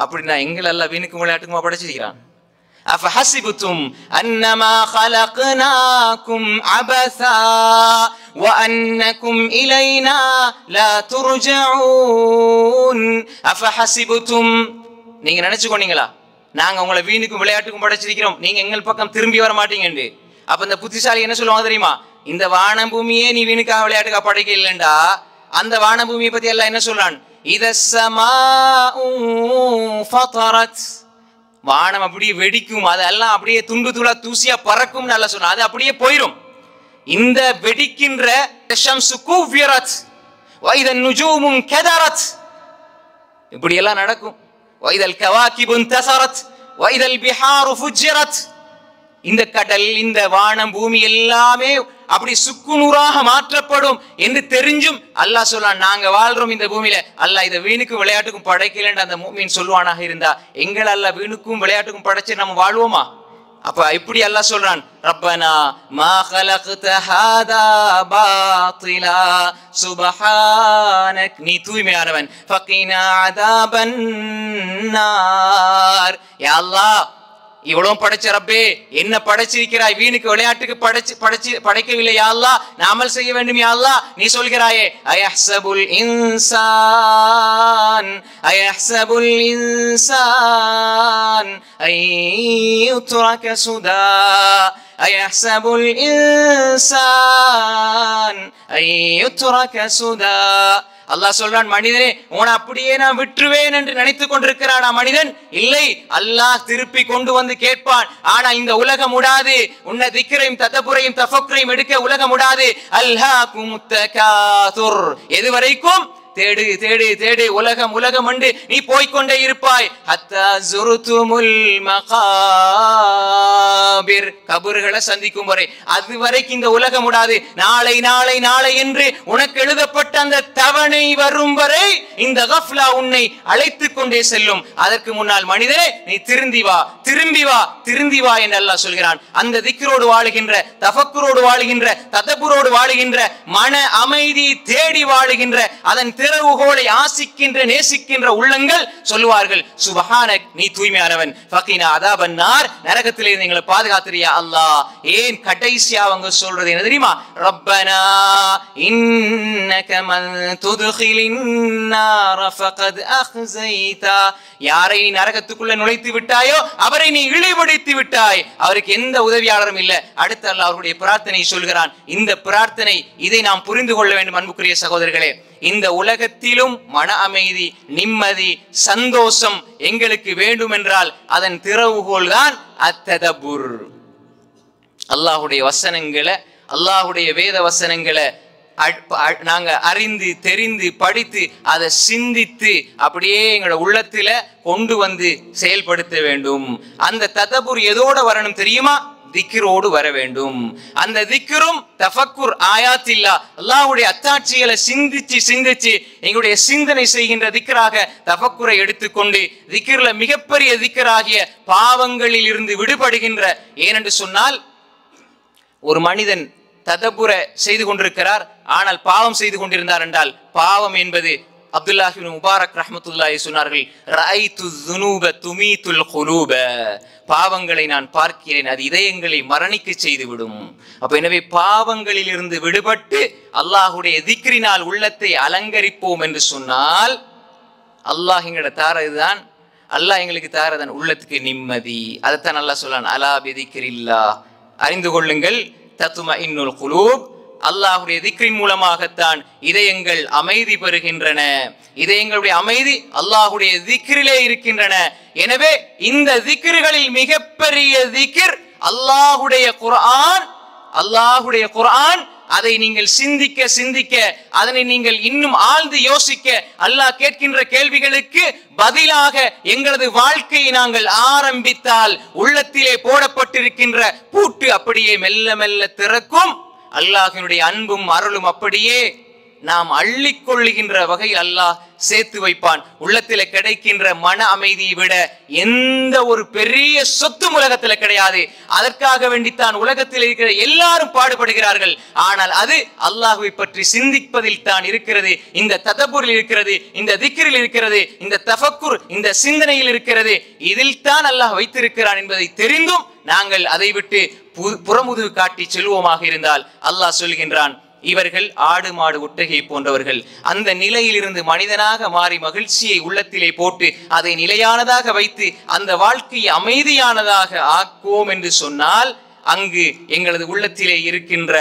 அப்படின்னா எங்களை எல்லாம் வீணுக்கும் விளையாட்டுக்குமா படைச்சிருக்கிறான்? أفحسبتم أنما خلقناكم عبثا وأنكم إلينا لا ترجعون أفحسبتم நீங்க நினைச்சுக்கோனீங்களா நாங்க உங்களை வீணுக்கும் விளையாட்டுக்கும் படைச்சிருக்கிறோம், நீங்க எங்கள் பக்கம் திரும்பி வர மாட்டீங்கன்னு? அப்ப இந்த புத்திசாலி என்ன சொல்லுவாங்க தெரியுமா? இந்த வானம் பூமியே நீ வீணுக்காக விளையாட்டுக்காக படைக்க இல்லைண்டா அந்த வானம் பூமியை பத்தி எல்லாம் என்ன சொல்றான்? இதஸ்ஸமாஉ ஃபதரத், வானம் அப்படியே வெடிக்கும், அதெல்லாம் அப்படியே துண்டு துளா தூசியா பறக்கும் நல்லா சொன்ன, அது அப்படியே போயிடும். இந்த வெடிக்கின்ற ஷம்சு குவ்விரத் வைதன் நுஜூமும் கதரத், இப்படி எல்லாம் நடக்கும். வைதல் கவாகிபு இன்தஸரத் வைதல் பிஹாரு ஃபுஜ்ஜிரத், இந்த கடல் இந்த வானம் பூமி எல்லாமே அப்படி சுக்குநூறாக மாற்றப்படும் என்று தெரிஞ்சும் அல்லாஹ் சொல்றான் நாங்க வாழ்றோம் இந்த பூமியில, அல்லாஹ் இதை வீணுக்கும் விளையாட்டுக்கும் படைக்கலன்னு அந்த மூமின் சொல்வானாக இருந்தா எங்களை அல்லாஹ் வீணுக்கும் விளையாட்டுக்கும் படைச்சு நம்ம வாழ்வோமா? அப்ப இப்படி அல்லாஹ் சொல்றான், ரப்பனா மா خلقت هذا باطلا சுப்ஹானக், நீ தூய்மையானவன், ஃபகினா அதாபன் நார், யா அல்லாஹ் இவ்வளவு படைச்ச ரப்பே என்ன படைச்சிருக்கிறாய், வீணுக்கு விளையாட்டுக்கு படைக்கவில்லை யா அல்லாஹ், நாமல் செய்ய வேண்டும் யா அல்லாஹ். நீ சொல்கிறாயே அயஹ்சபுல் இன்சான் ஐயுத்ரக சுதா அயஹ்சபுல் இன்சான் ஐயுத்ரக சுதா. அல்லாஹ் சொல்றான், மனிதனே உன்னை அப்படியே நான் விட்டுருவேன் என்று நினைத்துக் கொண்டிருக்கிறானா மனிதன்? இல்லை, அல்லாஹ் திருப்பி கொண்டு வந்து கேட்பான். ஆனா இந்த உலகம் விடாது, உன்னை திக்ரையும் ததபுரையும் தஃபக்ரையும் எடுக்க உலகம் விடாது. அல்ஹாகுமுத் தகாதுர், எதுவரைக்கும்? தேடு தேடு தேடு, உலகம் உலகம் என்று நீ போய்கொண்டே இருப்பாய். ஹத்தா ஸுருதுமுல் மகாபிர், கபர்களை சந்திக்கும் வரை, அது வரைக்கும் இந்த உலகம் விடாது. நாளை நாளை நாளை என்று உனக்கு எழுதப்பட்ட அந்த தவணை வரும் வரை இந்த கஃப்லா உன்னை அழைத்துக் கொண்டே செல்லும். அதற்கு முன்னால் மனிதனே நீ திரும்பி வா திரும்பி வா திரும்பி வா என்று அல்லாஹ் சொல்கிறான். அந்த திக்ரோடு வாழுகின்ற, தஃபக்குரோடு வாழுகின்ற, ததப்புரோடு வாழுகின்ற, மன அமைதி தேடி வாழுகின்ற, அதன் திறவுகோலை ஆசிக்கின்ற நேசிக்கின்ற உள்ளங்கள் சொல்லுவார்கள், சுப்ஹானக், நீ தூய்மையானவன், ஃபகினா அதாபன் நார், நரகத்திலே எங்களை பாதுகாத்திரியா அல்லாஹ். ஏன் கடைசியா அவங்க சொல்றது என்ன தெரியுமா? ரப்பனா இன்னக மன் துத்கிலின் நார ஃபகத் அக்ஸைதா, யாரை நீ நரகத்துக்குள்ள நுழைத்து விட்டாயோ அவரை நீ இழிபடுத்தி விட்டாய், அவருக்கு எந்த உதவியாளரும் இல்லை. அடுத்து அல்லாஹ் அவருடைய பிரார்த்தனை சொல்கிறான். இந்த பிரார்த்தனை, இதை நாம் புரிந்து கொள்ள வேண்டும் அன்புக்குரிய சகோதரர்களே. இந்த உலகத்திலும் மன அமைதி, நிம்மதி, சந்தோஷம் எங்களுக்கு வேண்டும் என்றால் அதன் திறவுகோல் தான் அத்ததபுர். அல்லாஹுடைய வசனங்களை, அல்லாஹுடைய வேத வசனங்களை நாங்க அறிந்து தெரிந்து படித்து அதை சிந்தித்து அப்படியே எங்களோட உள்ளத்துல கொண்டு வந்து செயல்படுத்த வேண்டும். அந்த ததபுர் எதோட வரணும் தெரியுமா? திக்ரோடு வர வேண்டும். அந்த திக்ரும் தஃபக்குர் ஆயாத்தில்லா, அல்லாஹ்வுடைய அத்தாட்சிகளை சிந்திச்சு சிந்திச்சு எங்களுடைய சிந்தனை செய்கின்ற திக்ராக தஃபக்குரை எடுத்துக்கொண்டு திக்ர்ல மிகப்பெரிய திக்ராகிய பாவங்களில் இருந்து விடுபடுகின்ற. ஏனென்று சொன்னால், ஒரு மனிதன் ததபுர செய்து கொண்டிருக்கிறார், ஆனால் பாவம் செய்து கொண்டிருந்தார் என்றால், பாவம் என்பது அப்துல்லாஹ் இப்னு முபாரக் ரஹ்மத்துல்லாஹி சொன்னார்கள், ரஐது ذுனூப துமீதுல் குலூப, பாவங்களை நான் பார்க்கிறேன், அது இதயங்களை மரணிக்க செய்துவிடும். அப்ப எனவே பாவங்களில் இருந்து விடுபட்டு அல்லாஹுடைய திக்ரினால் உள்ளத்தை அலங்கரிப்போம் என்று சொன்னால், அல்லாஹ் எங்களோட தாரதுதான், அல்லாஹ் எங்களுக்கு தாரதான் உள்ளத்துக்கு நிம்மதி. அதைத்தான் அல்லாஹ் சொல்லான், அலா பிதிக்ரில்லாஹ், அறிந்து கொள்ளுங்கள், தத்மஇன்னுல் குலூப், அல்லாஹுடைய திக்ரின் மூலமாகத்தான் இதயங்கள் அமைதி பெறுகின்றன. இதயங்களுடைய அமைதி அல்லாஹுடைய திக்ரிலே இருக்கின்றன. எனவே இந்த திக்ர்களில் மிகப்பெரிய திக்ர் அல்லாஹுடைய குர்ஆன். அல்லாஹுடைய குர்ஆன், அதை நீங்கள் சிந்திக்க சிந்திக்க, அதனை நீங்கள் இன்னும் ஆழ்ந்து யோசிக்க, அல்லாஹ் கேட்கின்ற கேள்விகளுக்கு பதிலாக எங்களது வாழ்க்கையை நாங்கள் ஆரம்பித்தால் உள்ளத்திலே போடப்பட்டிருக்கின்ற பூட்டு அப்படியே மெல்ல மெல்ல திறக்கும். அல்லாஹ்வினுடைய அன்பும் அருளும் அப்படியே நாம் அள்ளிக்கொள்ளுகின்ற வகையில் அல்லாஹ் சேர்த்து வைப்பான். உள்ளத்தில கிடைக்கின்ற மன அமைதியை விட எந்த ஒரு பெரிய சொத்தும் உலகத்தில் கிடையாது. அதற்காக வேண்டித்தான் உலகத்தில் இருக்கிற எல்லாரும் பாடுபடுகிறார்கள். ஆனால் அது அல்லாஹ்வை பற்றி சிந்திப்பதில் தான் இருக்கிறது, இந்த ததப்புரில் இருக்கிறது, இந்த திக்ரில் இருக்கிறது, இந்த தஃபக்குர் இந்த சிந்தனையில் இருக்கிறது. இதில் தான் அல்லாஹ் வைத்திருக்கிறான் என்பதை தெரிந்தும் நாங்கள் அதை விட்டு புறமுதுகு காட்டி செல்வோமாக இருந்தால் அல்லாஹ் சொல்கின்றான், இவர்கள் ஆடு மாடு ஒட்டகை போன்றவர்கள். அந்த நிலையிலிருந்து மனிதனாக மாறி மகிழ்ச்சியை உள்ளத்திலே போட்டு அதை நிலையானதாக வைத்து அந்த வாழ்க்கையை அமைதியானதாக ஆக்குவோம் என்று சொன்னால், அங்கு எங்களது உள்ளத்திலே இருக்கின்ற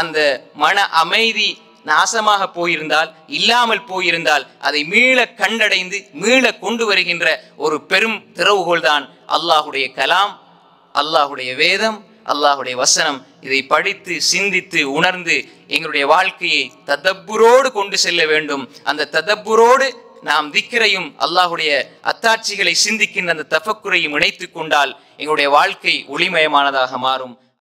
அந்த மன அமைதி நாசமாக போயிருந்தால், இல்லாமல் போயிருந்தால், அதை மீள கண்டடைந்து மீள கொண்டு வருகின்ற ஒரு பெரும் திறவுகோல் தான் அல்லாஹுடைய கலாம், அல்லாஹுடைய வேதம், அல்லாஹுடைய வசனம். இதை படித்து சிந்தித்து உணர்ந்து எங்களுடைய வாழ்க்கையை ததப்புரோடு கொண்டு செல்ல வேண்டும். அந்த ததப்புரோடு நாம் திக்ரையும் அல்லாஹுடைய அத்தாட்சிகளை சிந்திக்கின்ற அந்த தஃபக்குரையும் இணைத்துக் கொண்டால் எங்களுடைய வாழ்க்கை ஒளிமயமானதாக மாறும்.